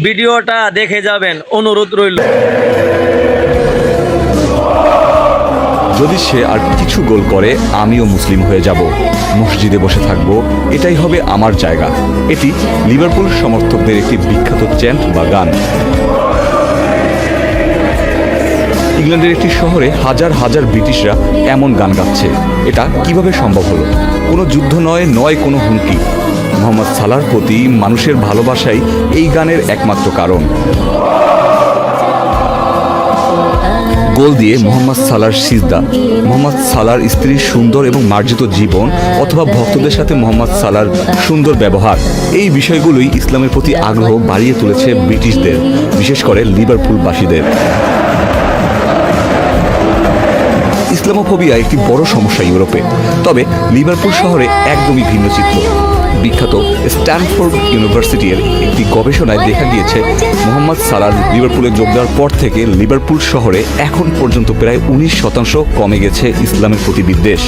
ভিডিওটা দেখে যাবেন, অনুরোধ রইল। যদি সে আর কিছু গোল করে আমিও মুসলিম হয়ে যাব, মসজিদে বসে থাকব, এটাই হবে আমার জায়গা। এটি লিভারপুল সমর্থকদের একটি বিখ্যাত চ্যান্ট বা গান। ইংল্যান্ডের একটি শহরে হাজার হাজার ব্রিটিশরা এমন গান গাচ্ছে। এটা কিভাবে সম্ভব হলো? কোনো যুদ্ধ নয় কোনো হুমকি। মোহাম্মদ সালাহর প্রতি মানুষের ভালোবাসাই এই গানের একমাত্র কারণ। গোল দিয়ে মোহাম্মদ সালাহর সিজদা, মোহাম্মদ সালাহর স্ত্রীর সুন্দর এবং মার্জিত জীবন, অথবা ভক্তদের সাথে মোহাম্মদ সালাহর সুন্দর ব্যবহার, এই বিষয়গুলোই ইসলামের প্রতি আগ্রহ বাড়িয়ে তুলেছে ব্রিটিশদের, বিশেষ করে লিভারপুলবাসীদের। ইসলামোফোবিয়া একটি বড় সমস্যা ইউরোপে, তবে লিভারপুল শহরে একদমই ভিন্ন চিত্র। বিখ্যাত স্ট্যানফোর্ড ইউনিভার্সিটির একটি গবেষণায় দেখা গিয়েছে, মোহাম্মদ সালাহ লিভারপুলে যোগ দেওয়ার পর থেকে লিভারপুল শহরে এখন পর্যন্ত প্রায় 19% কমে গেছে ইসলামের প্রতি বিদ্বেষ।